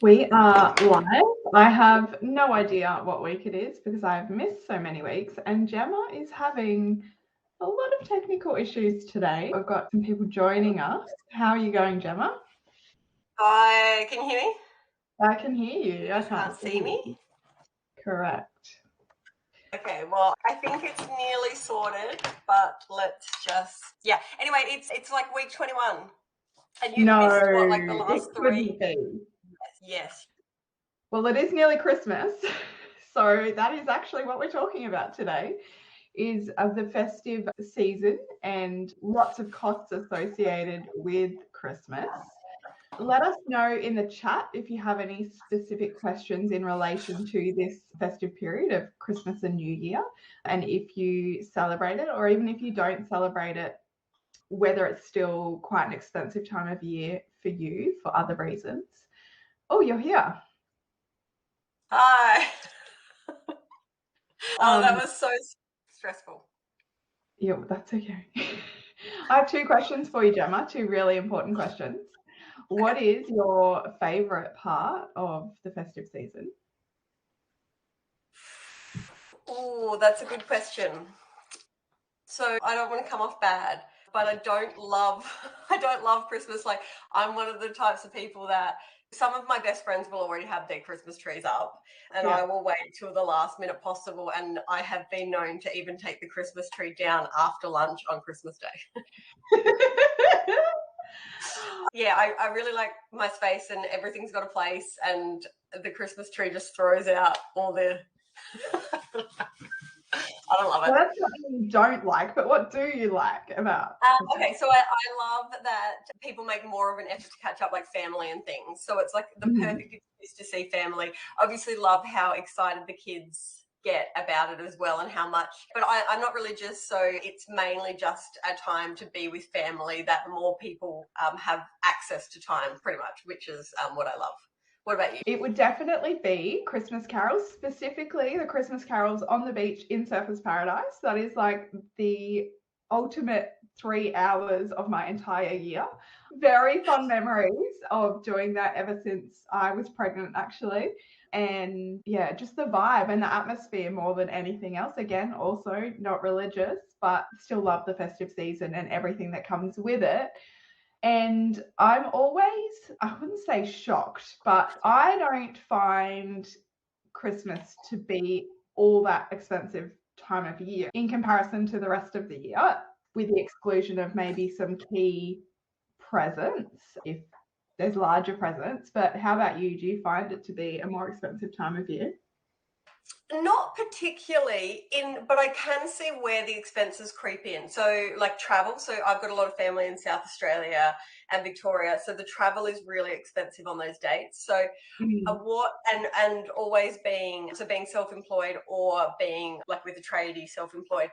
We are live. I have no idea what week it is because I've missed so many weeks, and Gemma is having a lot of technical issues today. I've got some people joining us. How are you going, Gemma? Hi, can you hear me? I can hear you. I Can't see me? Correct. Okay, well, I think it's nearly sorted, but let's just, Anyway, it's like week 21. And you've missed what, like the last it three? couldn't be. Yes. Well, it is nearly Christmas, so that is actually what we're talking about today, is the festive season and lots of costs associated with Christmas. Let us know in the chat if you have any specific questions in relation to this festive period of Christmas and New Year, and if you celebrate it, or even if you don't celebrate it, whether it's still quite an expensive time of year for you for other reasons. Oh, you're here. Hi. That was so stressful. Yeah, that's okay. I have two questions for you, Gemma, two really important questions. What is your favourite part of the festive season? Oh, that's a good question. So I don't want to come off bad, but I don't love Christmas. Like, I'm one of the types of people that some of my best friends will already have their Christmas trees up, and Yeah. I will wait till the last minute possible. And I have been known to even take the Christmas tree down after lunch on Christmas Day. Yeah, I really like my space, and everything's got a place, and the Christmas tree just throws out all the I don't love it. Well, that's something you don't like, but what do you like about? Okay, so I love that people make more of an effort to catch up, like family and things. So it's like the perfect excuse to see family. Obviously, love how excited the kids get about it as well, and how much. But I'm not religious, so it's mainly just a time to be with family that more people have access to time, pretty much, which is what I love. What about you? It would definitely be Christmas carols, specifically the Christmas carols on the beach in Surfers Paradise. That is like the ultimate 3 hours of my entire year. Very fun memories of doing that ever since I was pregnant, actually. And yeah, just the vibe and the atmosphere more than anything else. Again, also not religious, but still love the festive season and everything that comes with it. And I'm always, I wouldn't say shocked, but I don't find Christmas to be all that expensive time of year in comparison to the rest of the year, with the exclusion of maybe some key presents, if there's larger presents. But how about you? Do you find it to be a more expensive time of year? Not particularly but I can see where the expenses creep in. So like travel. So I've got a lot of family in South Australia and Victoria. So the travel is really expensive on those dates. So what and always being self-employed or being like with a tradie self-employed,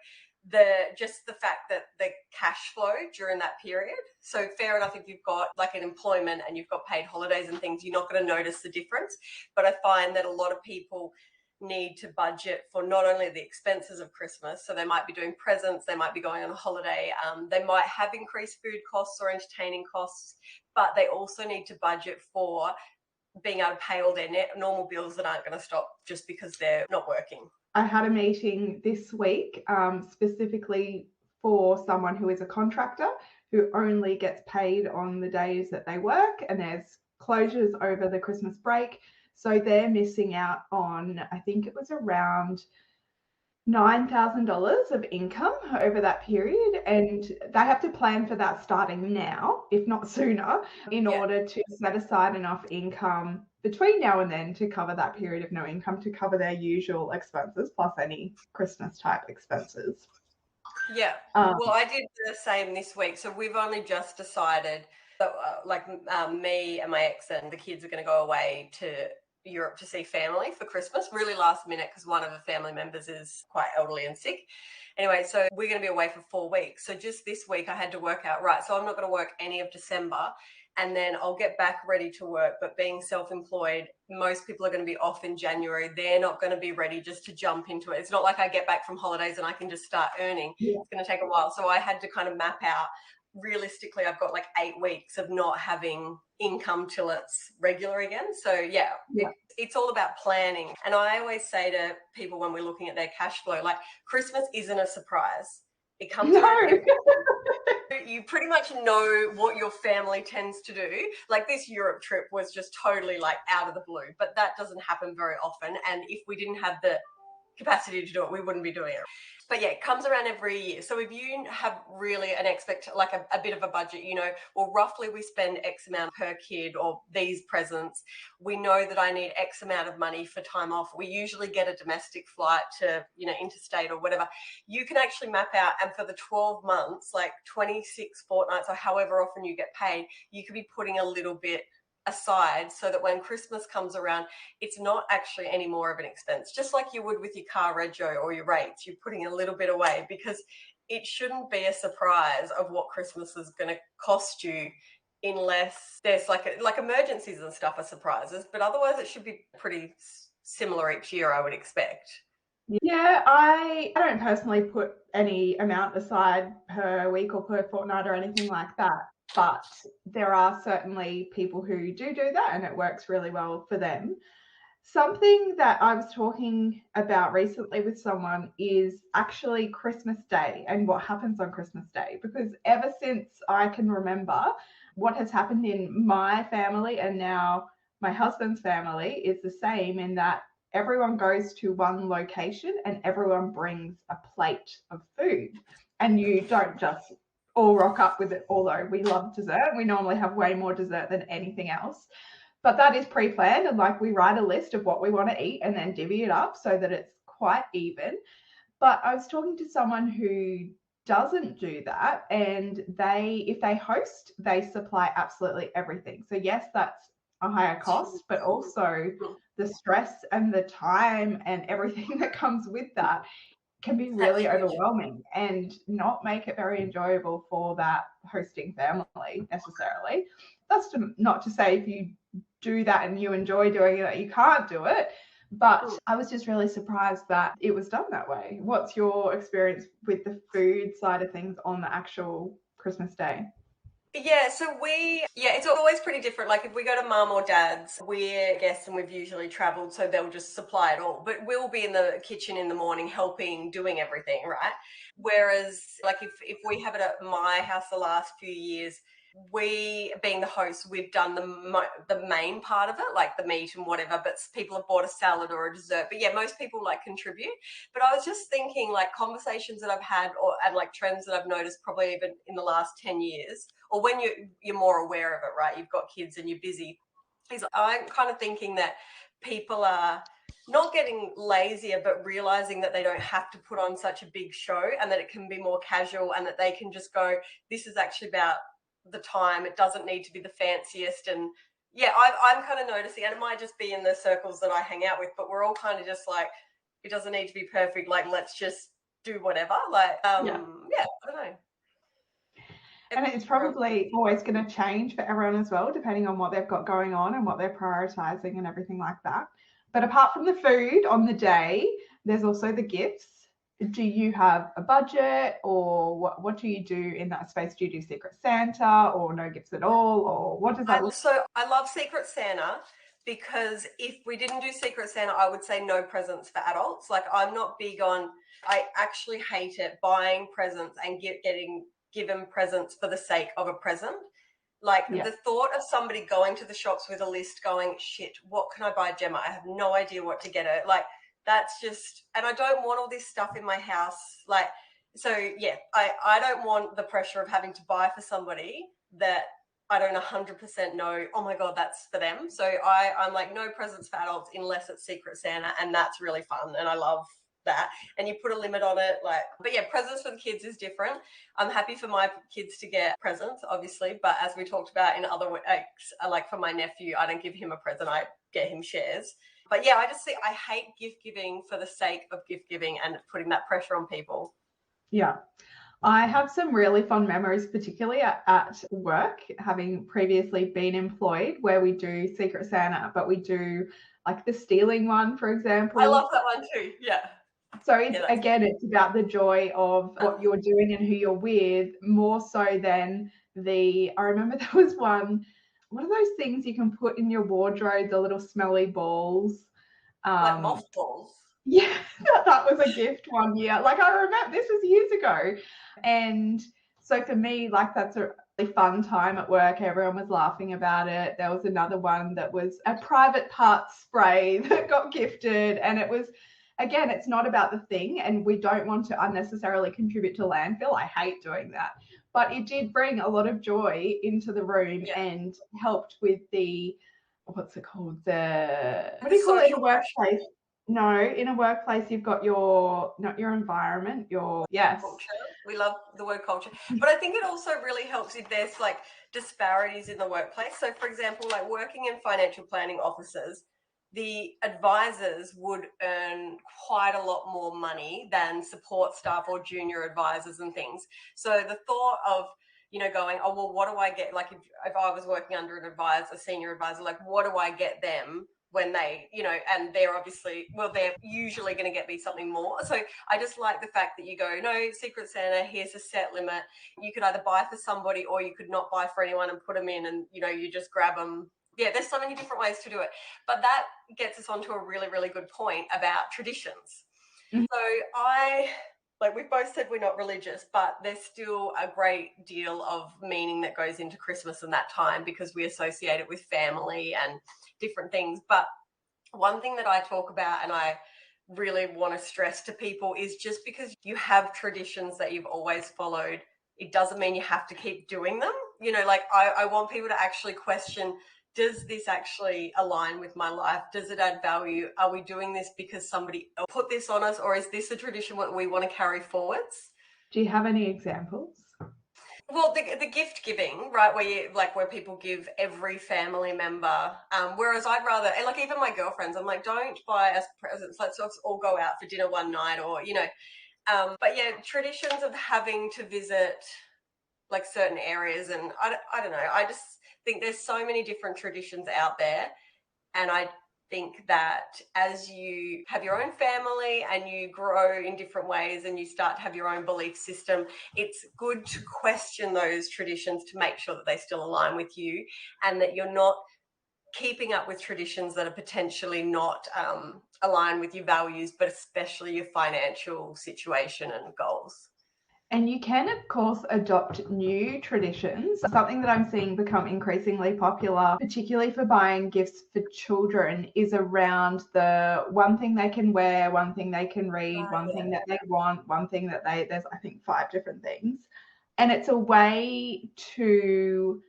just the fact that the cash flow during that period. So fair enough, if you've got like an employment and you've got paid holidays and things, you're not going to notice the difference. But I find that a lot of people need to budget for not only the expenses of Christmas, so they might be doing presents, they might be going on a holiday, they might have increased food costs or entertaining costs, but they also need to budget for being able to pay all their normal bills that aren't going to stop just because they're not working. I had a meeting this week specifically for someone who is a contractor who only gets paid on the days that they work, and there's closures over the Christmas break. So they're missing out on, I think it was around $9,000 of income over that period, and they have to plan for that starting now, if not sooner, in order to set aside enough income between now and then to cover that period of no income, to cover their usual expenses plus any Christmas type expenses. Yeah. Well, I did the same this week. So we've only just decided that me and my ex and the kids are going to go away to Europe to see family for Christmas, really last minute, because one of the family members is quite elderly and sick. Anyway, so we're going to be away for 4 weeks. So just this week I had to work out, right, so I'm not going to work any of December, and then I'll get back ready to work. But being self-employed, most people are going to be off in January. They're not going to be ready just to jump into it. It's not like I get back from holidays and I can just start earning. It's going to take a while. So I had to kind of map out realistically, I've got like 8 weeks of not having income till it's regular again. So yeah, it's all about planning. And I always say to people when we're looking at their cash flow, like Christmas isn't a surprise. It comes around every you pretty much know what your family tends to do. Like this Europe trip was just totally like out of the blue, but that doesn't happen very often. And if we didn't have the capacity to do it, we wouldn't be doing it. But yeah, it comes around every year. So if you have really an like a bit of a budget, you know, well, roughly we spend X amount per kid or these presents. We know that I need X amount of money for time off. We usually get a domestic flight to, you know, interstate or whatever. You can actually map out, and for the 12 months, like 26 fortnights or however often you get paid, you could be putting a little bit aside so that when Christmas comes around, it's not actually any more of an expense, just like you would with your car rego or your rates. You're putting a little bit away because it shouldn't be a surprise of what Christmas is going to cost you unless there's like emergencies and stuff are surprises, but otherwise it should be pretty similar each year, I would expect. Yeah, I don't personally put any amount aside per week or per fortnight or anything like that, but there are certainly people who do that, and it works really well for them. Something that I was talking about recently with someone is actually Christmas Day and what happens on Christmas Day, because ever since I can remember, what has happened in my family and now my husband's family is the same, in that everyone goes to one location and everyone brings a plate of food, and you don't just all rock up with it, although we love dessert. We normally have way more dessert than anything else. But that is pre-planned, and like we write a list of what we want to eat and then divvy it up so that it's quite even. But I was talking to someone who doesn't do that, and if they host, they supply absolutely everything. So yes, that's a higher cost, but also the stress and the time and everything that comes with that can be really overwhelming and not make it very enjoyable for that hosting family necessarily. That's not to say if you do that and you enjoy doing it, you can't do it. But I was just really surprised that it was done that way. What's your experience with the food side of things on the actual Christmas Day? Yeah, so it's always pretty different. Like if we go to mum or dad's, we're guests and we've usually travelled, so they'll just supply it all. But we'll be in the kitchen in the morning helping, doing everything, right? Whereas like if we have it at my house the last few years, we, being the host, we've done the main part of it, like the meat and whatever, but people have bought a salad or a dessert. But yeah, most people like contribute. But I was just thinking, like conversations that I've had and like trends that I've noticed probably even in the last 10 years, or when you're more aware of it, right? You've got kids and you're busy. I'm kind of thinking that people are not getting lazier, but realizing that they don't have to put on such a big show, and that it can be more casual, and that they can just go, this is actually about the time. It doesn't need to be the fanciest. And yeah, I'm kind of noticing, and it might just be in the circles that I hang out with, but we're all kind of just like, it doesn't need to be perfect. Like, let's just do whatever. Like, I don't know. And it's probably always going to change for everyone as well, depending on what they've got going on and what they're prioritizing and everything like that. But apart from the food on the day, there's also the gifts. Do you have a budget, or what do you do in that space? Do you do Secret Santa or no gifts at all? Or what does that look like? So I love Secret Santa, because if we didn't do Secret Santa, I would say no presents for adults. Like I'm not big on, I actually hate it, buying presents and getting given presents for the sake of a present. Like the thought of somebody going to the shops with a list going, shit, what can I buy Gemma? I have no idea what to get her. Like that's just, and I don't want all this stuff in my house. Like, so yeah, I don't want the pressure of having to buy for somebody that I don't 100% know, oh my God, that's for them. So I'm like, no presents for adults unless it's Secret Santa, and that's really fun. And I love that. And you put a limit on it. Like, but yeah, presents for the kids is different. I'm happy for my kids to get presents, obviously. But as we talked about in other ways, like for my nephew, I don't give him a present, I get him shares. But yeah, I hate gift giving for the sake of gift giving and putting that pressure on people. Yeah. I have some really fond memories, particularly at work, having previously been employed, where we do Secret Santa, but we do like the stealing one, for example. I love that one too. Yeah. So it's about the joy of what you're doing and who you're with, more so than I remember there was one, what are those things you can put in your wardrobe, the little smelly balls? Like mothballs. Yeah, that was a gift one year. Like, I remember this was years ago. And so for me, like, that's a really fun time at work. Everyone was laughing about it. There was another one that was a private parts spray that got gifted. And it was, again, it's not about the thing, and we don't want to unnecessarily contribute to landfill. I hate doing that. But it did bring a lot of joy into the room and helped with what's it called? What do you call it in a workplace? No, in a workplace, you've got not your environment, yes. Culture. We love the word culture. But I think it also really helps if there's like disparities in the workplace. So for example, like working in financial planning offices, the advisors would earn quite a lot more money than support staff or junior advisors and things. So the thought of, going, oh, well, what do I get? Like if I was working under an advisor, a senior advisor, like what do I get them when they, and they're they're usually going to get me something more. So I just like the fact that you go, no, Secret Santa, here's a set limit. You could either buy for somebody or you could not buy for anyone and put them in and, you just grab them. Yeah, there's so many different ways to do it. But that gets us onto a really, really good point about traditions. Mm-hmm. So we've both said we're not religious, but there's still a great deal of meaning that goes into Christmas and that time because we associate it with family and different things. But one thing that I talk about and I really want to stress to people is just because you have traditions that you've always followed, it doesn't mean you have to keep doing them. I want people to actually question, does this actually align with my life? Does it add value? Are we doing this because somebody put this on us, or is this a tradition what we want to carry forwards? Do you have any examples? Well, the gift giving, right, where people give every family member, whereas I'd rather, and like even my girlfriends, I'm like, don't buy us presents. Let's all go out for dinner one night, or but yeah, traditions of having to visit like certain areas, and I don't know. I just think there's so many different traditions out there, and I think that as you have your own family and you grow in different ways and you start to have your own belief system, it's good to question those traditions to make sure that they still align with you and that you're not keeping up with traditions that are potentially not aligned with your values, but especially your financial situation and goals. And you can, of course, adopt new traditions. Something that I'm seeing become increasingly popular, particularly for buying gifts for children, is around the one thing they can wear, one thing they can read, one thing that they want, one thing that there's, I think, 5 different things. And it's a way to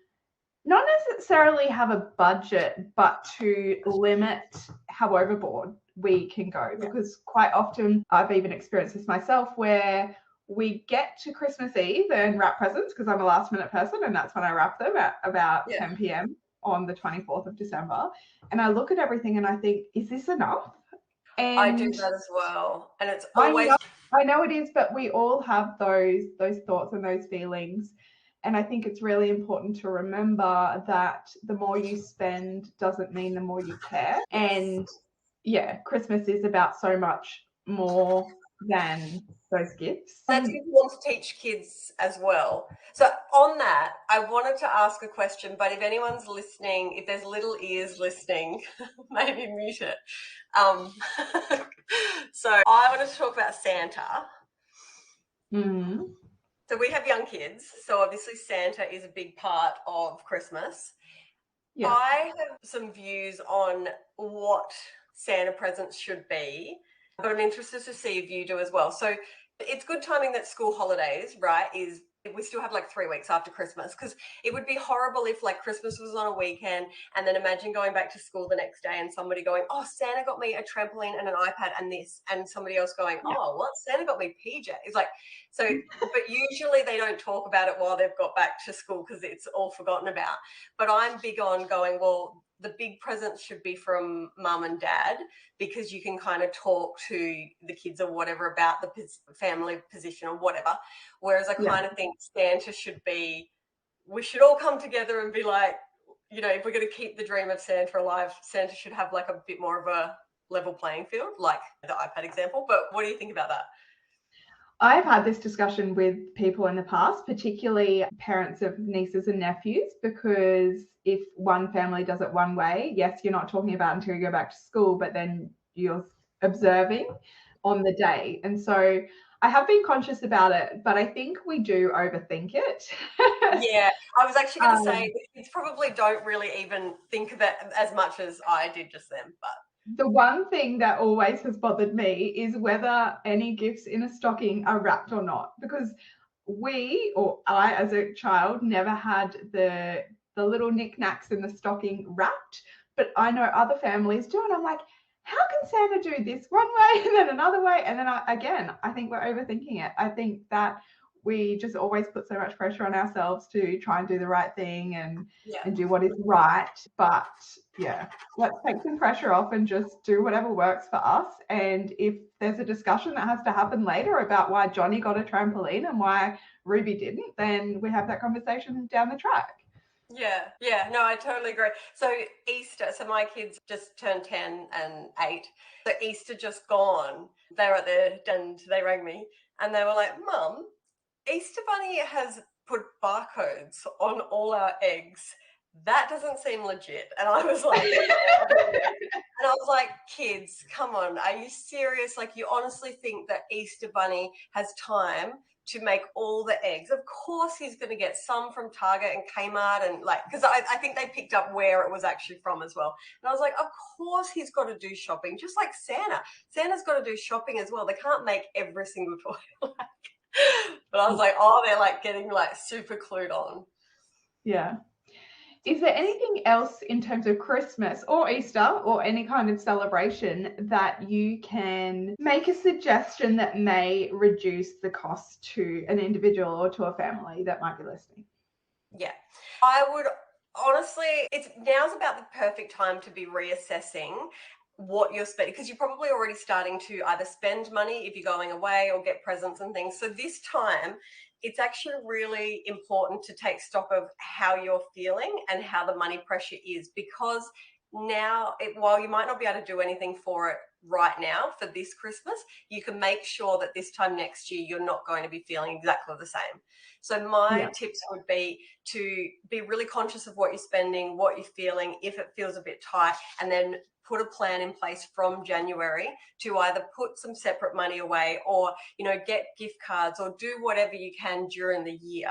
not necessarily have a budget, but to limit how overboard we can go. Because quite often, I've even experienced this myself, where we get to Christmas Eve and wrap presents, because I'm a last minute person and that's when I wrap them at about 10 p.m. on the 24th of December. And I look at everything and I think, is this enough? And I do that as well. And it's always... I know it is, but we all have those thoughts and those feelings. And I think it's really important to remember that the more you spend doesn't mean the more you care. And yeah, Christmas is about so much more than those gifts. That's important to teach kids as well. So on that, I wanted to ask a question, but if anyone's listening, if there's little ears listening, maybe mute it. So I wanted to talk about Santa. Mm-hmm. So we have young kids, so obviously Santa is a big part of Christmas. Yeah. I have some views on what Santa presents should be, but I'm interested to see if you do as well. So it's good timing that school holidays, right, we still have like 3 weeks after Christmas, because it would be horrible if like Christmas was on a weekend and then imagine going back to school the next day and somebody going, oh, Santa got me a trampoline and an iPad and this, and somebody else going, oh, what? Santa got me PJ. It's like, so, but usually they don't talk about it while they've got back to school because it's all forgotten about. But I'm big on going, well, the big presents should be from mum and dad, because you can kind of talk to the kids or whatever about the family position or whatever. Whereas I kind of think Santa should be, we should all come together and be like, if we're going to keep the dream of Santa alive, Santa should have like a bit more of a level playing field, like the iPad example. But what do you think about that? I've had this discussion with people in the past, particularly parents of nieces and nephews, because if one family does it one way, yes, you're not talking about until you go back to school, but then you're observing on the day. And so I have been conscious about it, but I think we do overthink it. Yeah, I was actually going to say Um, the kids probably don't really even think of it as much as I did just then. But The one thing that always has bothered me is whether any gifts in a stocking are wrapped or not, because we, or I as a child, never had the little knickknacks in the stocking wrapped, but I know other families do, and I'm like, how can Santa do this one way and then another way? And then I think we're overthinking it. I think that we just always put so much pressure on ourselves to try and do the right thing yeah. and do what is right. But yeah, let's take some pressure off and just do whatever works for us. And if there's a discussion that has to happen later about why Johnny got a trampoline and why Ruby didn't, then we have that conversation down the track. Yeah, no, I totally agree. So Easter, so my kids just turned 10 and 8. So Easter just gone. They were at there and they rang me and they were like, Mum, Easter Bunny has put barcodes on all our eggs. That doesn't seem legit. And I was like, oh. And I was like, kids, come on, are you serious? Like, you honestly think that Easter Bunny has time to make all the eggs? Of course he's going to get some from Target and Kmart and like, because I think they picked up where it was actually from as well. And I was like, of course he's got to do shopping, just like Santa. Santa's got to do shopping as well. They can't make every single toy. But I was like, oh, they're like getting like super clued on. Yeah. Is there anything else in terms of Christmas or Easter or any kind of celebration that you can make a suggestion that may reduce the cost to an individual or to a family that might be listening? Yeah. I would honestly, now's about the perfect time to be reassessing what you're spending, because you're probably already starting to either spend money if you're going away or get presents and things. So this time, it's actually really important to take stock of how you're feeling and how the money pressure is, because now, while you might not be able to do anything for it right now for this Christmas, you can make sure that this time next year you're not going to be feeling exactly the same. So my Yeah. tips would be to be really conscious of what you're spending, what you're feeling, if it feels a bit tight, and then put a plan in place from January to either put some separate money away or, get gift cards or do whatever you can during the year.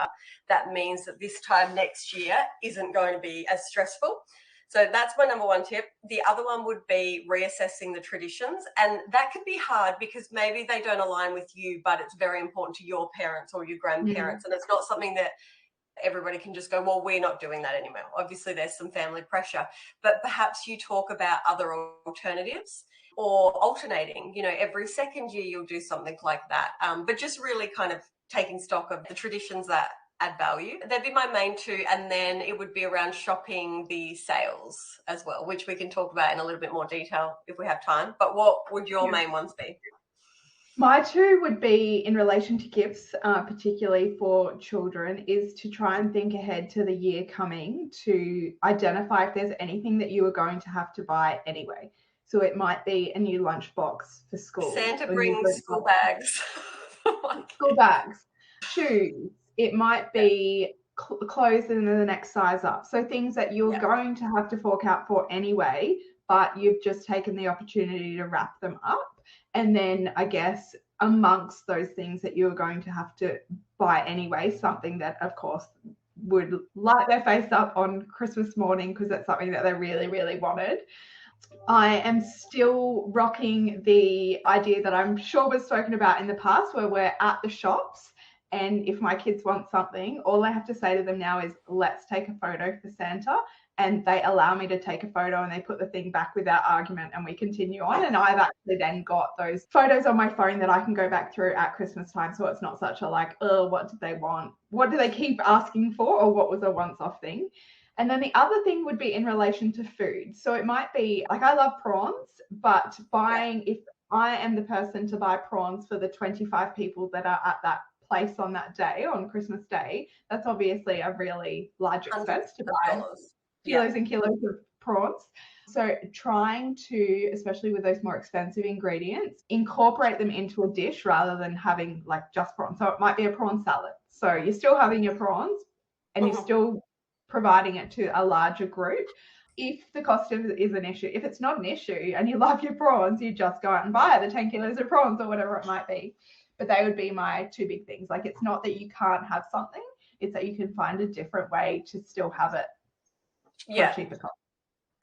That means that this time next year isn't going to be as stressful. So that's my number one tip. The other one would be reassessing the traditions. And that can be hard because maybe they don't align with you, but it's very important to your parents or your grandparents. And it's not something that everybody can just go, well, we're not doing that anymore. Obviously, there's some family pressure, but perhaps you talk about other alternatives or alternating. Every second year you'll do something like that. But just really kind of taking stock of the traditions that add value. That'd be my main two. And then it would be around shopping the sales as well, which we can talk about in a little bit more detail if we have time. But what would your main ones be? My two would be in relation to gifts, particularly for children, is to try and think ahead to the year coming to identify if there's anything that you are going to have to buy anyway. So it might be a new lunchbox for school, Santa a new brings school bags. school bags, shoes. It might be clothes in the next size up. So things that you're going to have to fork out for anyway, but you've just taken the opportunity to wrap them up. And then I guess amongst those things that you're going to have to buy anyway, something that of course would light their face up on Christmas morning because it's something that they really, really wanted. I am still rocking the idea that I'm sure was spoken about in the past where we're at the shops and if my kids want something, all I have to say to them now is, let's take a photo for Santa. And they allow me to take a photo and they put the thing back without argument and we continue on. And I've actually then got those photos on my phone that I can go back through at Christmas time. So it's not such a like, oh, what did they want? What do they keep asking for? Or what was a once-off thing? And then the other thing would be in relation to food. So it might be like I love prawns, but if I am the person to buy prawns for the 25 people that are at that place on that day, on Christmas Day, that's obviously a really large expense to buy kilos and kilos of prawns. So trying to, especially with those more expensive ingredients, incorporate them into a dish rather than having like just prawns. So it might be a prawn salad. So you're still having your prawns and you're still providing it to a larger group. If the cost is an issue, if it's not an issue and you love your prawns, you just go out and buy the 10 kilos of prawns or whatever it might be. But they would be my two big things. Like, it's not that you can't have something, it's that you can find a different way to still have it for a cheaper cost.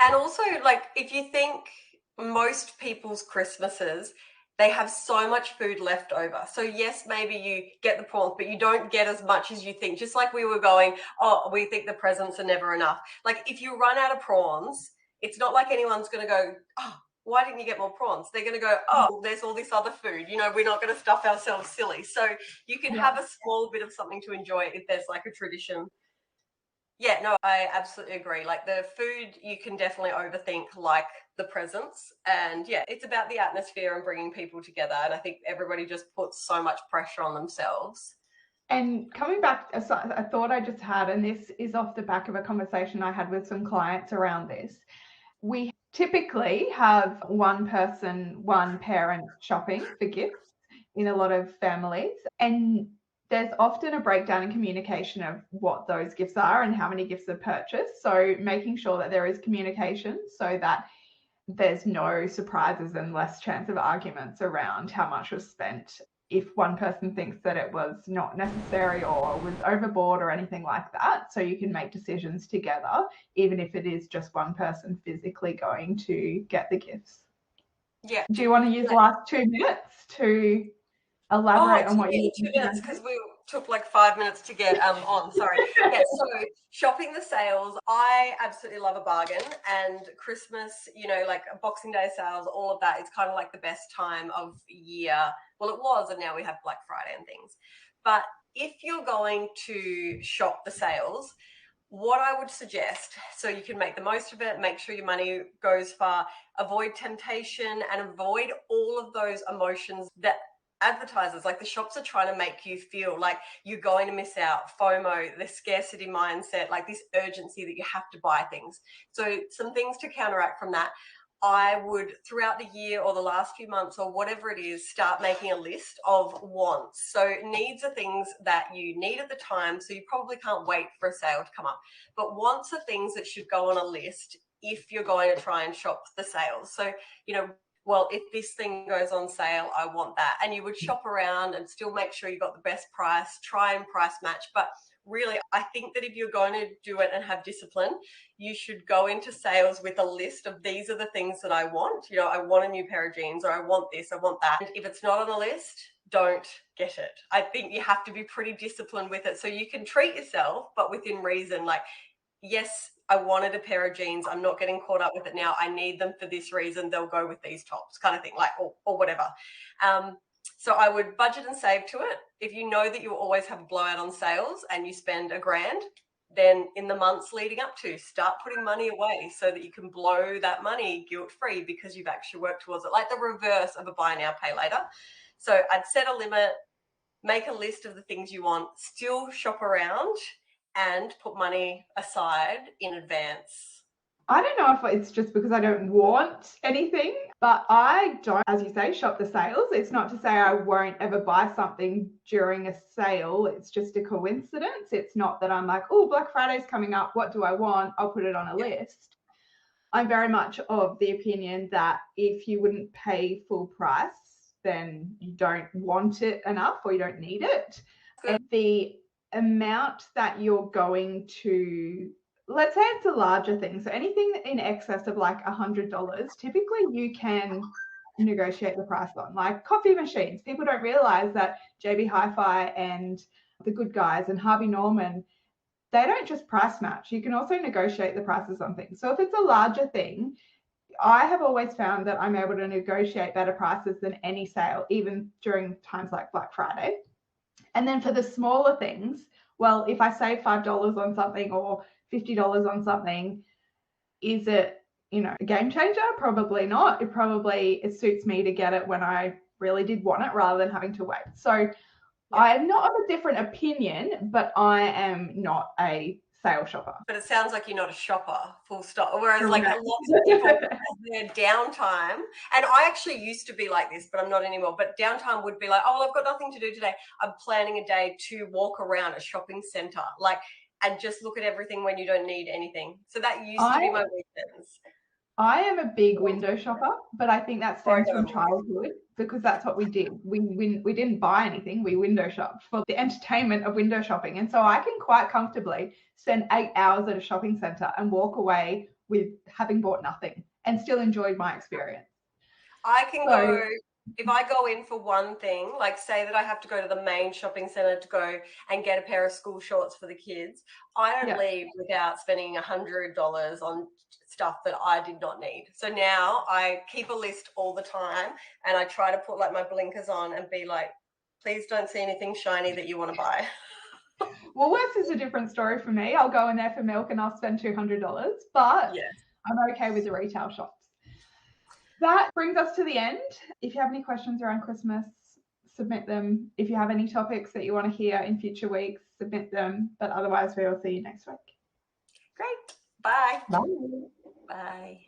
And also, like, if you think most people's Christmases, they have so much food left over. So yes, maybe you get the prawns, but you don't get as much as you think. Just like we were going, oh, we think the presents are never enough. Like, if you run out of prawns, it's not like anyone's going to go, oh, why didn't you get more prawns? They're going to go, oh, there's all this other food. You know, we're not going to stuff ourselves silly. So you can have a small bit of something to enjoy if there's like a tradition. Yeah, no, I absolutely agree. Like, the food, you can definitely overthink like the presents. And yeah, it's about the atmosphere and bringing people together. And I think everybody just puts so much pressure on themselves. And coming back, a thought I just had, and this is off the back of a conversation I had with some clients around this. We typically have one person, one parent shopping for gifts in a lot of families. And there's often a breakdown in communication of what those gifts are and how many gifts are purchased. So making sure that there is communication so that there's no surprises and less chance of arguments around how much was spent if one person thinks that it was not necessary or was overboard or anything like that. So you can make decisions together, even if it is just one person physically going to get the gifts. Yeah. Do you want to use the last 2 minutes to elaborate on what you 2 minutes, because we took like 5 minutes to get on. Sorry. Yeah, so shopping the sales, I absolutely love a bargain, and Christmas, you know, like Boxing Day sales, all of that is kind of like the best time of year. Well, it was, and now we have Black Friday and things. But if you're going to shop the sales, what I would suggest, so you can make the most of it, make sure your money goes far, avoid temptation and avoid all of those emotions that advertisers, like the shops, are trying to make you feel like you're going to miss out. FOMO, the scarcity mindset, like this urgency that you have to buy things. So some things to counteract from that. I would, throughout the year or the last few months or whatever it is, start making a list of wants. So needs are things that you need at the time, so you probably can't wait for a sale to come up. But wants are things that should go on a list if you're going to try and shop the sales. So, you know, well, if this thing goes on sale, I want that. And you would shop around and still make sure you got the best price, try and price match. But really, I think that if you're going to do it and have discipline, you should go into sales with a list of, these are the things that I want. You know, I want a new pair of jeans, or I want this, I want that. And if it's not on a list, don't get it. I think you have to be pretty disciplined with it, so you can treat yourself, but within reason. Like, yes, I wanted a pair of jeans, I'm not getting caught up with it now, I need them for this reason, they'll go with these tops, kind of thing, like, or whatever. So I would budget and save to it. If you know that you always have a blowout on sales and you spend $1,000, then in the months leading up to, start putting money away so that you can blow that money guilt-free because you've actually worked towards it, like the reverse of a buy now, pay later. So I'd set a limit, make a list of the things you want, still shop around, and put money aside in advance. I don't know if it's just because I don't want anything, but I don't, as you say, shop the sales. It's not to say I won't ever buy something during a sale. It's just a coincidence. It's not that I'm like, oh, Black Friday's coming up, what do I want? I'll put it on a list. I'm very much of the opinion that if you wouldn't pay full price, then you don't want it enough or you don't need it. And the amount that you're going to, let's say it's a larger thing, so anything in excess of like $100, typically you can negotiate the price on. Like coffee machines, people don't realize that JB Hi-Fi and The Good Guys and Harvey Norman, they don't just price match. You can also negotiate the prices on things. So if it's a larger thing, I have always found that I'm able to negotiate better prices than any sale, even during times like Black Friday. And then for the smaller things, well, if I save $5 on something or $50 on something, is it, you know, a game changer? Probably not. It suits me to get it when I really did want it rather than having to wait. So I'm not of a different opinion, but I am not a sale shopper. But it sounds like you're not a shopper, full stop. Whereas like Correct. lots of people have their downtime, and I actually used to be like this, but I'm not anymore. But downtime would be like, oh, well, I've got nothing to do today. I'm planning a day to walk around a shopping centre, like, and just look at everything when you don't need anything. So that used to be my weekends. I am a big window shopper, but I think that stems from childhood because that's what we did. We didn't buy anything, we window shopped for the entertainment of window shopping. And so I can quite comfortably spend 8 hours at a shopping centre and walk away with having bought nothing and still enjoyed my experience. I can go, if I go in for one thing, like say that I have to go to the main shopping centre to go and get a pair of school shorts for the kids, I don't leave without spending $100 on stuff that I did not need. So now I keep a list all the time, and I try to put like my blinkers on and be like, please don't see anything shiny that you want to buy. Woolworths is a different story for me. I'll go in there for milk and I'll spend $200, but I'm okay with the retail shops. That brings us to the end. If you have any questions around Christmas, submit them. If you have any topics that you want to hear in future weeks, submit them. But otherwise, we will see you next week. Great. Bye. Bye. Bye.